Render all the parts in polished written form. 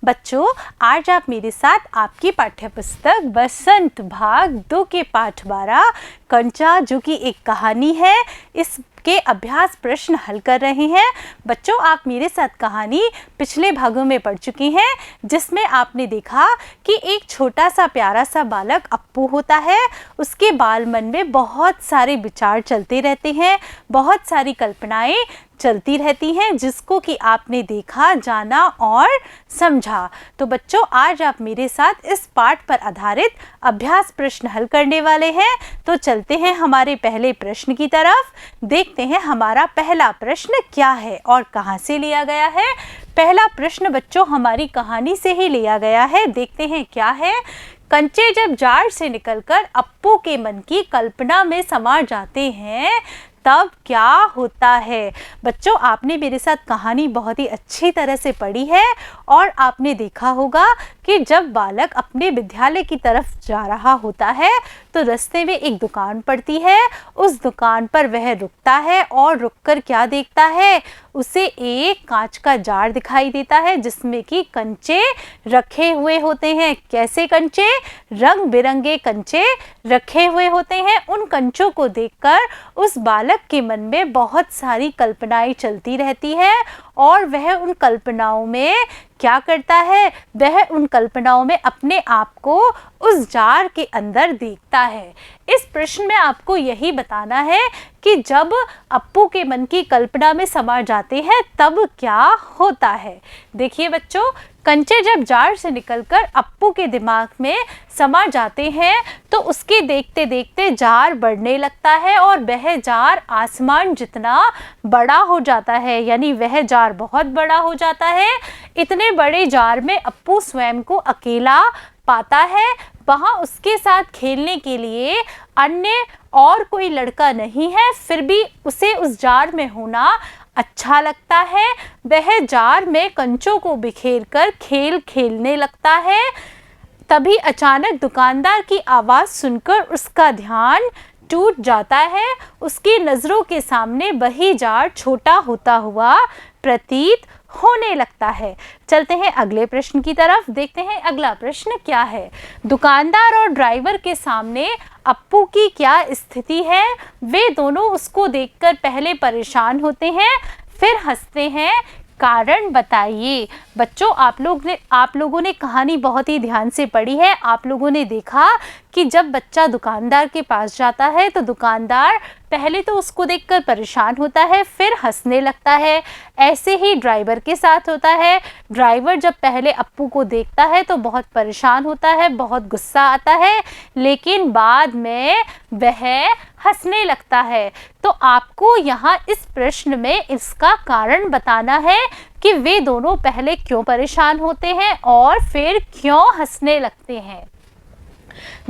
बच्चों, आज आप मेरे साथ आपकी पाठ्यपुस्तक बसंत भाग 2 के पाठ 12 कंचा जो कि एक कहानी है, इसके अभ्यास प्रश्न हल कर रहे हैं। बच्चों, आप मेरे साथ कहानी पिछले भागों में पढ़ चुकी हैं, जिसमें आपने देखा कि एक छोटा सा प्यारा सा बालक अप्पू होता है। उसके बाल मन में बहुत सारे विचार चलते रहते हैं, बहुत सारी कल्पनाएं चलती रहती हैं, जिसको कि आपने देखा, जाना और समझा। तो बच्चों, आज आप मेरे साथ इस पाठ पर आधारित अभ्यास प्रश्न हल करने वाले हैं। तो चलते हैं हमारे पहले प्रश्न की तरफ। देखते हैं हमारा पहला प्रश्न क्या है और कहाँ से लिया गया है। पहला प्रश्न बच्चों हमारी कहानी से ही लिया गया है। देखते हैं क्या है। कंचे जब जार से निकलकर अप्पू के मन की कल्पना में समा जाते हैं तब क्या होता है। बच्चों, आपने मेरे साथ कहानी बहुत ही अच्छी तरह से पढ़ी है और आपने देखा होगा कि जब बालक अपने विद्यालय की तरफ जा रहा होता है तो रास्ते में एक दुकान पड़ती है। उस दुकान पर वह रुकता है और रुककर क्या देखता है, उसे एक कांच का जार दिखाई देता है जिसमें कि कंचे रखे हुए होते हैं। कैसे कंचे? रंग बिरंगे कंचे रखे हुए होते हैं। उन कंचों को देखकर उस बालक के मन में बहुत सारी कल्पनाएं चलती रहती है और वह उन कल्पनाओं में क्या करता है, वह उन कल्पनाओं में अपने आप को उस जार के अंदर देखता है। इस प्रश्न में आपको यही बताना है कि जब अप्पू के मन की कल्पना में समा जाते हैं तब क्या होता है। देखिए बच्चों, कंचे जब जार से निकलकर अप्पू के दिमाग में समा जाते हैं तो उसके देखते देखते जार बढ़ने लगता है और वह जार आसमान जितना बड़ा हो जाता है, यानी वह जार बहुत बड़ा हो जाता है। इतने बड़े जार में अप्पू स्वयं को अकेला पाता है। वहाँ उसके साथ खेलने के लिए अन्य और कोई लड़का नहीं है, फिर भी उसे उस जार में होना अच्छा लगता है। वह जार में कंचों को बिखेरकर खेल खेलने लगता है। तभी अचानक दुकानदार की आवाज़ सुनकर उसका ध्यान टूट जाता है। उसकी नज़रों के सामने वही जार छोटा होता हुआ प्रतीत होने लगता है। चलते हैं अगले प्रश्न की तरफ। देखते हैं अगला प्रश्न क्या है। दुकानदार और ड्राइवर के सामने अप्पू की क्या स्थिति है। वे दोनों उसको देखकर पहले परेशान होते हैं, फिर हंसते हैं। कारण बताइए। बच्चों, आप लोगों ने कहानी बहुत ही ध्यान से पढ़ी है। आप लोगों ने देखा कि जब बच्चा दुकानदार के पास जाता है तो दुकानदार पहले तो उसको देखकर परेशान होता है, फिर हंसने लगता है। ऐसे ही ड्राइवर के साथ होता है। ड्राइवर जब पहले अप्पू को देखता है तो बहुत परेशान होता है, बहुत गुस्सा आता है, लेकिन बाद में वह हंसने लगता है। तो आपको यहाँ इस प्रश्न में इसका कारण बताना है कि वे दोनों पहले क्यों परेशान होते हैं और फिर क्यों हंसने लगते हैं।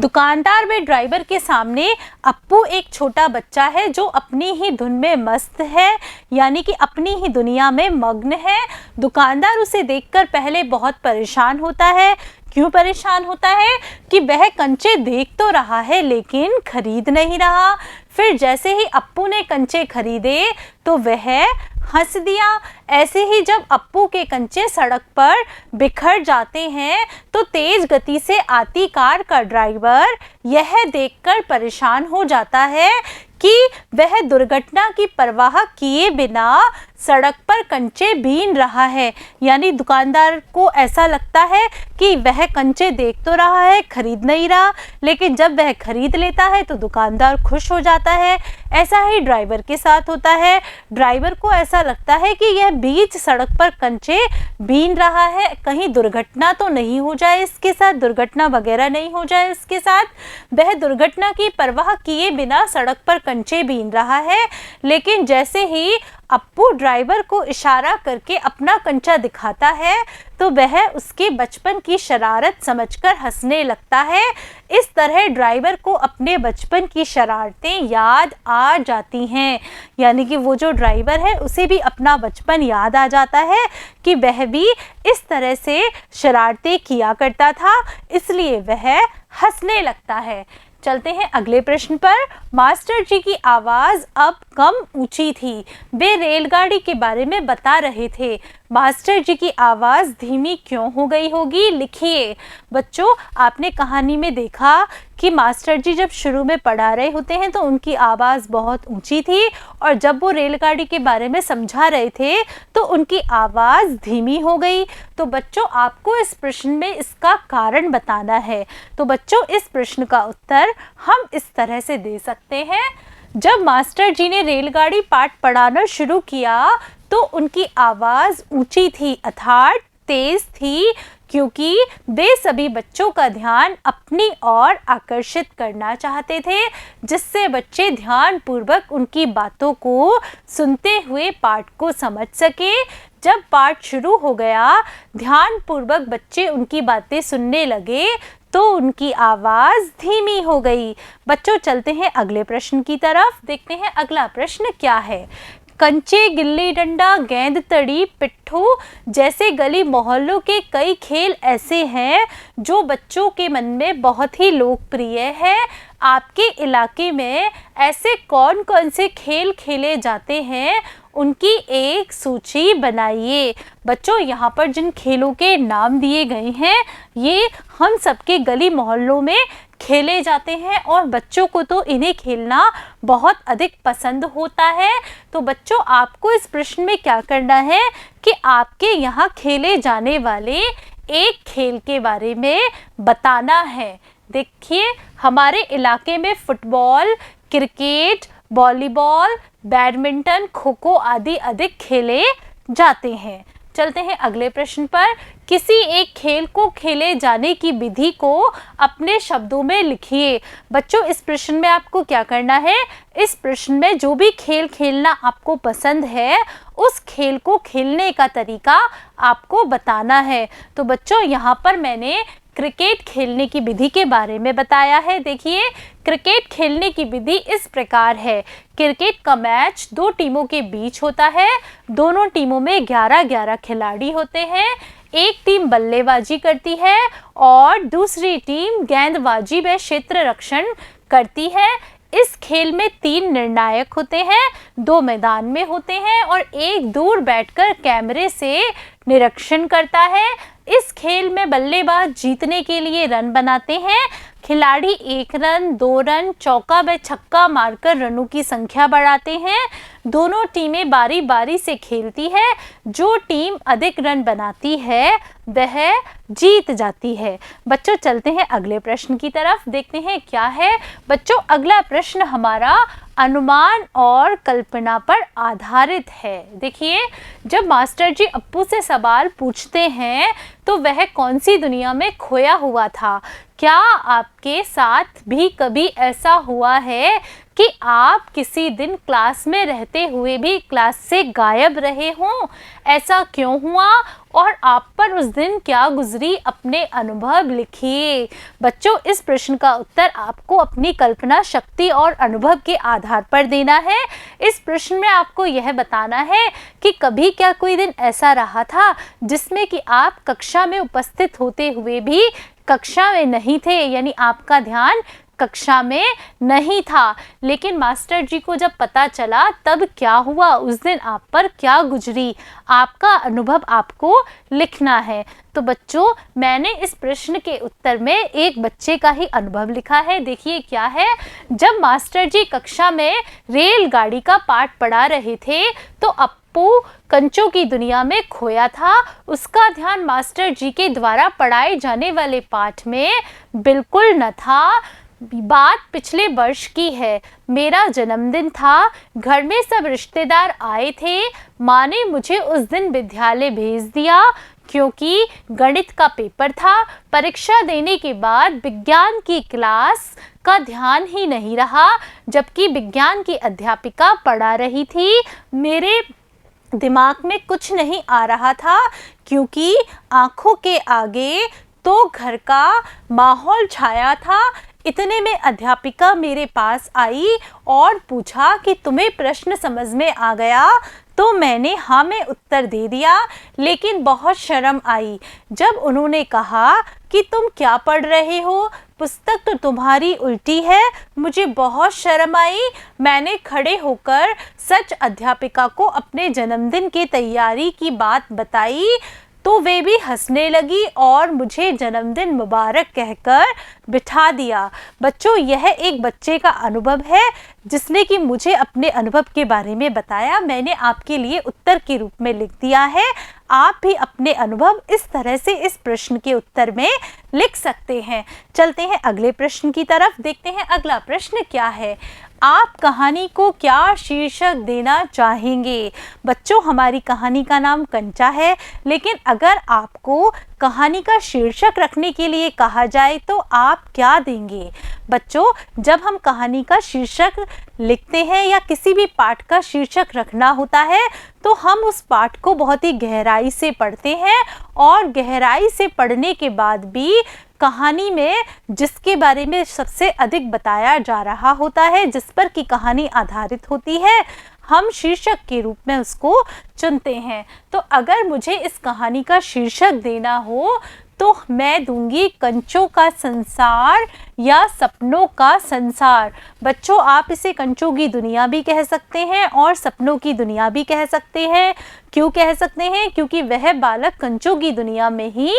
दुकानदार व ड्राइवर के सामने अप्पू एक छोटा बच्चा है जो अपनी ही धुन में मस्त है, यानी कि अपनी ही दुनिया में मग्न है। दुकानदार उसे देखकर पहले बहुत परेशान होता है। क्यों परेशान होता है कि वह कंचे देख तो रहा है लेकिन खरीद नहीं रहा। फिर जैसे ही अप्पू ने कंचे खरीदे तो वह हंस दिया। ऐसे ही जब अप्पू के कंचे सड़क पर बिखर जाते हैं तो तेज गति से आती कार का ड्राइवर यह देखकर परेशान हो जाता है कि वह दुर्घटना की परवाह किए बिना सड़क पर कंचे बीन रहा है। यानी दुकानदार को ऐसा लगता है कि वह कंचे देख तो रहा है, खरीद नहीं रहा, लेकिन जब वह खरीद लेता है तो दुकानदार खुश हो जाता है। ऐसा ही ड्राइवर के साथ होता है। ड्राइवर को ऐसा लगता है कि यह बीच सड़क पर कंचे बीन रहा है, कहीं दुर्घटना तो नहीं हो जाए इसके साथ, दुर्घटना वगैरह नहीं हो जाए इसके साथ। वह दुर्घटना की परवाह किए बिना सड़क पर कंचे बीन रहा है, लेकिन जैसे ही अप्पू ड्राइवर को इशारा करके अपना कंचा दिखाता है तो वह उसके बचपन की शरारत समझकर हंसने लगता है। इस तरह ड्राइवर को अपने बचपन की शरारतें याद आ जाती हैं, यानी कि वो जो ड्राइवर है उसे भी अपना बचपन याद आ जाता है कि वह भी इस तरह से शरारतें किया करता था, इसलिए वह हंसने लगता है। चलते हैं अगले प्रश्न पर। मास्टर जी की आवाज़ अब कम ऊंची थी। वे रेलगाड़ी के बारे में बता रहे थे। मास्टर जी की आवाज़ धीमी क्यों हो गई होगी? लिखिए। बच्चों, आपने कहानी में देखा कि मास्टर जी जब शुरू में पढ़ा रहे होते हैं तो उनकी आवाज़ बहुत ऊंची थी, और जब वो रेलगाड़ी के बारे में समझा रहे थे तो उनकी आवाज़ धीमी हो गई। तो बच्चों, आपको इस प्रश्न में इसका कारण बताना है। तो बच्चों, इस प्रश्न का उत्तर हम इस तरह से दे सकते हैं। जब मास्टर जी ने रेलगाड़ी पाठ पढ़ाना शुरू किया तो उनकी आवाज़ ऊंची थी अर्थात तेज थी, क्योंकि वे सभी बच्चों का ध्यान अपनी ओर आकर्षित करना चाहते थे, जिससे बच्चे ध्यानपूर्वक उनकी बातों को सुनते हुए पाठ को समझ सके। जब पाठ शुरू हो गया, ध्यानपूर्वक बच्चे उनकी बातें सुनने लगे तो उनकी आवाज़ धीमी हो गई। बच्चों, चलते हैं अगले प्रश्न की तरफ। देखते हैं अगला प्रश्न क्या है। कंचे, गिल्ली डंडा, गेंद तड़ी, पिट्ठू जैसे गली मोहल्लों के कई खेल ऐसे हैं जो बच्चों के मन में बहुत ही लोकप्रिय है। आपके इलाके में ऐसे कौन कौन से खेल खेले जाते हैं, उनकी एक सूची बनाइए। बच्चों, यहाँ पर जिन खेलों के नाम दिए गए हैं ये हम सबके गली मोहल्लों में खेले जाते हैं और बच्चों को तो इन्हें खेलना बहुत अधिक पसंद होता है। तो बच्चों, आपको इस प्रश्न में क्या करना है कि आपके यहाँ खेले जाने वाले एक खेल के बारे में बताना है। देखिए, हमारे इलाके में football, cricket, volleyball, badminton, kho kho आदि अधिक खेले जाते हैं। चलते हैं अगले प्रश्न पर। किसी एक खेल को खेले जाने की विधि को अपने शब्दों में लिखिए। बच्चों, इस प्रश्न में आपको क्या करना है, इस प्रश्न में जो भी खेल खेलना आपको पसंद है उस खेल को खेलने का तरीका आपको बताना है। तो बच्चों, यहाँ पर मैंने क्रिकेट खेलने की विधि के बारे में बताया है। देखिए, क्रिकेट खेलने की विधि इस प्रकार है। क्रिकेट का मैच दो टीमों के बीच होता है। दोनों टीमों में 11-11 खिलाड़ी होते हैं। एक टीम बल्लेबाजी करती है और दूसरी टीम गेंदबाजी व क्षेत्र रक्षण करती है। इस खेल में 3 निर्णायक होते हैं, 2 मैदान में होते हैं और एक दूर बैठकर कैमरे से निरीक्षण करता है। इस खेल में बल्लेबाज जीतने के लिए रन बनाते हैं। खिलाड़ी 1 रन, 2 रन, चौका व छक्का मारकर रनों की संख्या बढ़ाते हैं। दोनों टीमें बारी बारी से खेलती है। जो टीम अधिक रन बनाती है वह जीत जाती है। बच्चों, चलते हैं अगले प्रश्न की तरफ। देखते हैं क्या है। बच्चों, अगला प्रश्न हमारा अनुमान और कल्पना पर आधारित है। देखिए, जब मास्टर जी अप्पू से सवाल पूछते हैं तो वह कौन सी दुनिया में खोया हुआ था। क्या आपके साथ भी कभी ऐसा हुआ है कि आप किसी दिन क्लास में रहते हुए भी क्लास से गायब रहे हों? ऐसा क्यों हुआ और आप पर उस दिन क्या गुजरी, अपने अनुभव लिखिए। बच्चों, इस प्रश्न का उत्तर आपको अपनी कल्पना शक्ति और अनुभव के आधार पर देना है। इस प्रश्न में आपको यह बताना है कि कभी क्या कोई दिन ऐसा रहा था जिसमें कि आप कक्षा में उपस्थित होते हुए भी कक्षा में नहीं थे, यानी आपका ध्यान कक्षा में नहीं था, लेकिन मास्टर जी को जब पता चला तब क्या हुआ, उस दिन आप पर क्या गुजरी, आपका अनुभव आपको लिखना है। तो बच्चों, मैंने इस प्रश्न के उत्तर में एक बच्चे का ही अनुभव लिखा है। देखिए क्या है। जब मास्टर जी कक्षा में रेलगाड़ी का पाठ पढ़ा रहे थे तो अप्पू कंचों की दुनिया में खोया था। उसका ध्यान मास्टर जी के द्वारा पढ़ाए जाने वाले पाठ में बिल्कुल न था। बात पिछले वर्ष की है। मेरा जन्मदिन था। घर में सब रिश्तेदार आए थे। माँ ने मुझे उस दिन विद्यालय भेज दिया क्योंकि गणित का पेपर था। परीक्षा देने के बाद विज्ञान की क्लास का ध्यान ही नहीं रहा, जबकि विज्ञान की अध्यापिका पढ़ा रही थी। मेरे दिमाग में कुछ नहीं आ रहा था क्योंकि आंखों के आगे तो घर का माहौल छाया था। इतने में अध्यापिका मेरे पास आई और पूछा कि तुम्हें प्रश्न समझ में आ गया? तो मैंने हाँ में उत्तर दे दिया, लेकिन बहुत शर्म आई जब उन्होंने कहा कि तुम क्या पढ़ रहे हो, पुस्तक तो तुम्हारी उल्टी है। मुझे बहुत शर्म आई। मैंने खड़े होकर सच अध्यापिका को अपने जन्मदिन की तैयारी की बात बताई तो वे भी हंसने लगी और मुझे जन्मदिन मुबारक कहकर बिठा दिया। बच्चों, यह एक बच्चे का अनुभव है जिसने कि मुझे अपने अनुभव के बारे में बताया। मैंने आपके लिए उत्तर के रूप में लिख दिया है। आप भी अपने अनुभव इस तरह से इस प्रश्न के उत्तर में लिख सकते हैं। चलते हैं अगले प्रश्न की तरफ, देखते हैं अगला प्रश्न क्या है। आप कहानी को क्या शीर्षक देना चाहेंगे? बच्चों, हमारी कहानी का नाम कंचा है, लेकिन अगर आपको कहानी का शीर्षक रखने के लिए कहा जाए तो आप क्या देंगे? बच्चों, जब हम कहानी का शीर्षक लिखते हैं या किसी भी पाठ का शीर्षक रखना होता है तो हम उस पाठ को बहुत ही गहराई से पढ़ते हैं और गहराई से पढ़ने के बाद भी कहानी में जिसके बारे में सबसे अधिक बताया जा रहा होता है, जिस पर की कहानी आधारित होती है, हम शीर्षक के रूप में उसको चुनते हैं। तो अगर मुझे इस कहानी का शीर्षक देना हो तो मैं दूंगी कंचों का संसार या सपनों का संसार। बच्चों, आप इसे कंचों की दुनिया भी कह सकते हैं और सपनों की दुनिया भी कह सकते हैं। क्यों कह सकते हैं? क्योंकि वह बालक कंचों की दुनिया में ही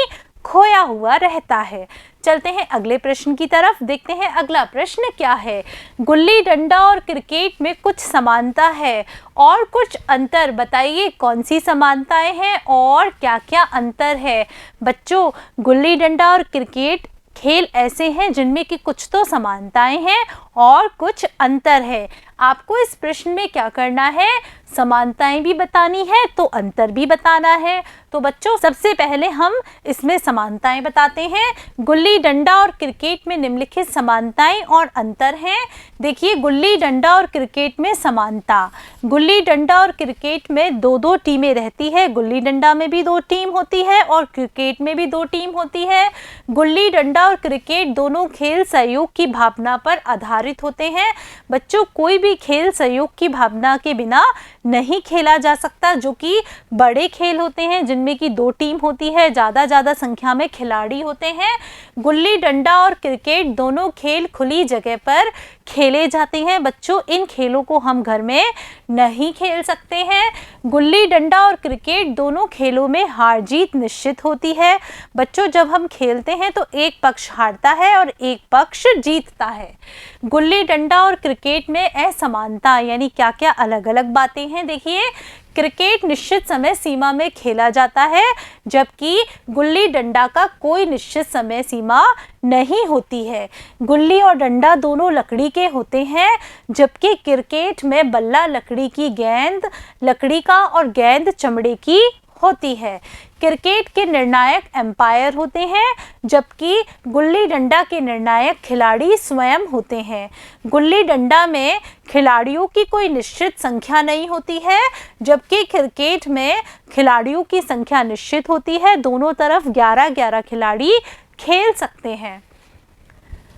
खोया हुआ रहता है। चलते हैं अगले प्रश्न की तरफ, देखते हैं अगला प्रश्न क्या है। गुल्ली डंडा और क्रिकेट में कुछ समानता है और कुछ अंतर, बताइए कौन सी समानताएं हैं और क्या क्या अंतर है? बच्चों, गुल्ली डंडा और क्रिकेट खेल ऐसे हैं जिनमें कि कुछ तो समानताएं हैं और कुछ अंतर है। आपको इस प्रश्न में क्या करना है? समानताएं भी बतानी है तो अंतर भी बताना है। तो बच्चों, सबसे पहले हम इसमें समानताएं बताते हैं। गुल्ली डंडा और क्रिकेट में निम्नलिखित समानताएं और अंतर हैं। देखिए, गुल्ली डंडा और क्रिकेट में समानता, गुल्ली डंडा और क्रिकेट में दो दो टीमें रहती है। गुल्ली डंडा में भी 2 टीम होती है और क्रिकेट में भी 2 टीम होती है। गुल्ली डंडा और क्रिकेट दोनों खेल सहयोग की भावना पर आधारित होते हैं। बच्चों, कोई भी खेल सहयोग की भावना के बिना नहीं खेला जा सकता। जो कि बड़े खेल होते हैं जिनमें कि 2 टीम होती है, ज़्यादा संख्या में खिलाड़ी होते हैं। गुल्ली डंडा और क्रिकेट दोनों खेल खुली जगह पर खेले जाते हैं। बच्चों, इन खेलों को हम घर में नहीं खेल सकते हैं। गुल्ली डंडा और क्रिकेट दोनों खेलों में हार जीत निश्चित होती है। बच्चों, जब हम खेलते हैं तो एक पक्ष हारता है और एक पक्ष जीतता है। गुल्ली डंडा और क्रिकेट में असमानता यानी क्या क्या अलग अलग बातें हैं, देखिए। क्रिकेट निश्चित समय सीमा में खेला जाता है, जबकि गुल्ली डंडा का कोई निश्चित समय सीमा नहीं होती है। गुल्ली और डंडा दोनों लकड़ी के होते हैं, जबकि क्रिकेट में बल्ला लकड़ी की, गेंद लकड़ी का और गेंद चमड़े की होती है। क्रिकेट के निर्णायक एम्पायर होते हैं, जबकि गुल्ली डंडा के निर्णायक खिलाड़ी स्वयं होते हैं। गुल्ली डंडा में खिलाड़ियों की कोई निश्चित संख्या नहीं होती है, जबकि क्रिकेट में खिलाड़ियों की संख्या निश्चित होती है। दोनों तरफ 11-11 खिलाड़ी खेल सकते हैं।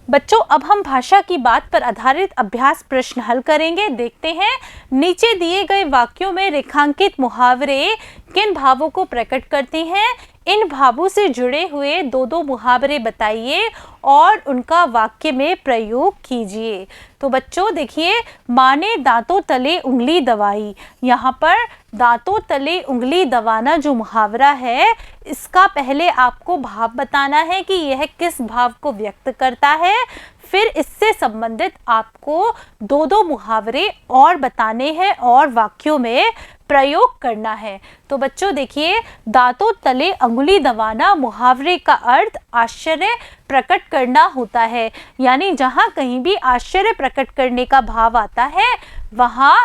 बच्चों, अब हम भाषा की बात पर आधारित अभ्यास प्रश्न हल करेंगे। देखते हैं, नीचे दिए गए वाक्यों में रेखांकित मुहावरे किन भावों को प्रकट करते हैं? इन भावों से जुड़े हुए 2-2 मुहावरे बताइए और उनका वाक्य में प्रयोग कीजिए। तो बच्चों देखिए, माँ ने दांतों तले उंगली दबाई। यहाँ पर दांतों तले उंगली दबाना जो मुहावरा है, इसका पहले आपको भाव बताना है कि यह किस भाव को व्यक्त करता है। फिर इससे संबंधित आपको 2-2 मुहावरे और बताने हैं और वाक्यों में प्रयोग करना है। तो बच्चों देखिए, दांतों तले अंगुली दबाना मुहावरे का अर्थ आश्चर्य प्रकट करना होता है। यानी जहाँ कहीं भी आश्चर्य प्रकट करने का भाव आता है वहाँ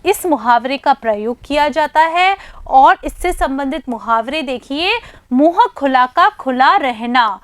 इस मुहावरे का प्रयोग किया जाता है। और इससे संबंधित मुहावरे देखिए, मुंह खुला का खुला रहना।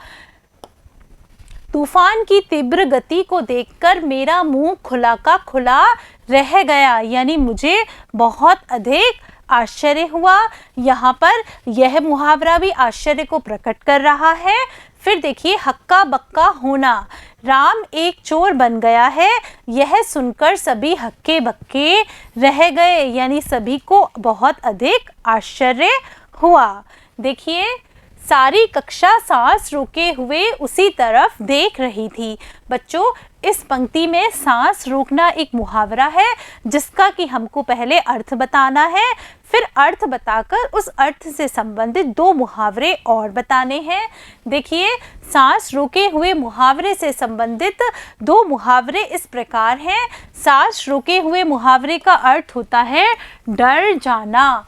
तूफान की तीव्र गति को देखकर मेरा मुंह खुला का खुला रह गया, यानी मुझे बहुत अधिक आश्चर्य हुआ। यहाँ पर यह मुहावरा भी आश्चर्य को प्रकट कर रहा है। फिर देखिए हक्का बक्का होना, राम एक चोर बन गया है, यह सुनकर सभी हक्के बक्के रह गए, यानी सभी को बहुत अधिक आश्चर्य हुआ। देखिए सारी कक्षा सांस रोके हुए उसी तरफ देख रही थी। बच्चों इस पंक्ति में सांस रोकना एक मुहावरा है जिसका कि हमको पहले अर्थ बताना है, फिर अर्थ बताकर उस अर्थ से संबंधित दो मुहावरे और बताने हैं। देखिए सांस रोके हुए मुहावरे से संबंधित दो मुहावरे इस प्रकार हैं। सांस रोके हुए मुहावरे का अर्थ होता है डर जाना।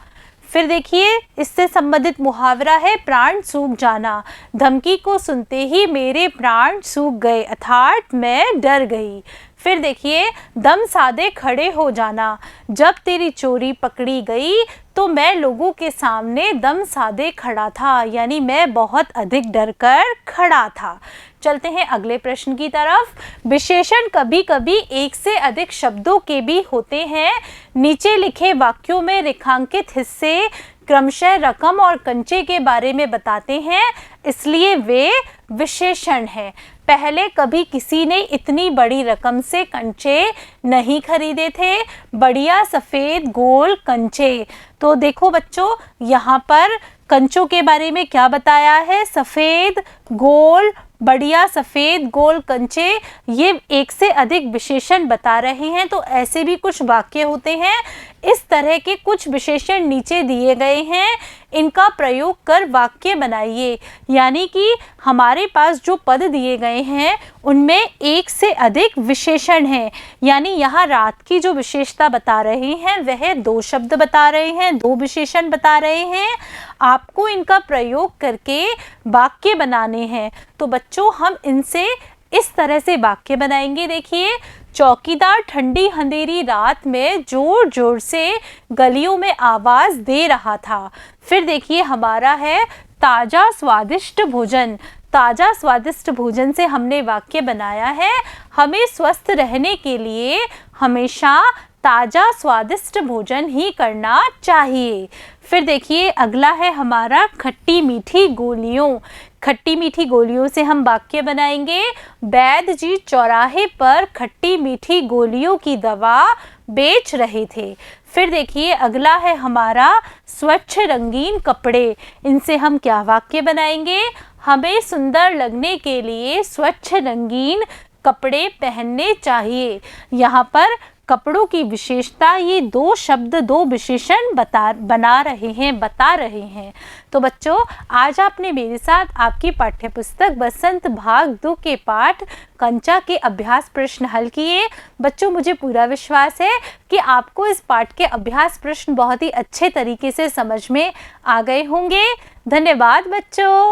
फिर देखिए इससे संबंधित मुहावरा है प्राण सूख जाना, धमकी को सुनते ही मेरे प्राण सूख गए अर्थात मैं डर गई। फिर देखिए दम साधे खड़े हो जाना, जब तेरी चोरी पकड़ी गई तो मैं लोगों के सामने दम साधे खड़ा था, यानी मैं बहुत अधिक डर कर खड़ा था। चलते हैं अगले प्रश्न की तरफ। विशेषण कभी कभी एक से अधिक शब्दों के भी होते हैं। नीचे लिखे वाक्यों में रेखांकित हिस्से क्रमशः रकम और कंचे के बारे में बताते हैं, इसलिए वे विशेषण हैं। पहले कभी किसी ने इतनी बड़ी रकम से कंचे नहीं खरीदे थे, बढ़िया सफ़ेद गोल कंचे। तो देखो बच्चों यहाँ पर कंचों के बारे में क्या बताया है, सफ़ेद गोल बढ़िया सफ़ेद गोल कंचे, ये एक से अधिक विशेषण बता रहे हैं। तो ऐसे भी कुछ वाक्य होते हैं। इस तरह के कुछ विशेषण नीचे दिए गए हैं, इनका प्रयोग कर वाक्य बनाइए। यानी कि हमारे पास जो पद दिए गए हैं उनमें एक से अधिक विशेषण हैं, यानी यहाँ रात की जो विशेषता बता रहे हैं वह दो शब्द बता रहे हैं, दो विशेषण बता रहे हैं। आपको इनका प्रयोग करके वाक्य बनाने हैं। तो बच्चों हम इनसे इस तरह से वाक्य बनाएंगे। देखिए चौकीदार ठंडी अंधेरी रात में जोर जोर से गलियों में आवाज़ दे रहा था। फिर देखिए हमारा है ताज़ा स्वादिष्ट भोजन। ताज़ा स्वादिष्ट भोजन से हमने वाक्य बनाया है, हमें स्वस्थ रहने के लिए हमेशा ताज़ा स्वादिष्ट भोजन ही करना चाहिए। फिर देखिए अगला है हमारा खट्टी मीठी गोलियों। खट्टी मीठी गोलियों से हम वाक्य बनाएंगे। वैद्य जी चौराहे पर खट्टी मीठी गोलियों की दवा बेच रहे थे। फिर देखिए अगला है हमारा स्वच्छ रंगीन कपड़े। इनसे हम क्या वाक्य बनाएंगे, हमें सुंदर लगने के लिए स्वच्छ रंगीन कपड़े पहनने चाहिए। यहाँ पर कपड़ों की विशेषता ये दो शब्द दो विशेषण बता रहे हैं। तो बच्चों आज आपने मेरे साथ आपकी पाठ्यपुस्तक बसंत भाग 2 के पाठ कंचा के अभ्यास प्रश्न हल किए। बच्चों मुझे पूरा विश्वास है कि आपको इस पाठ के अभ्यास प्रश्न बहुत ही अच्छे तरीके से समझ में आ गए होंगे। धन्यवाद बच्चों।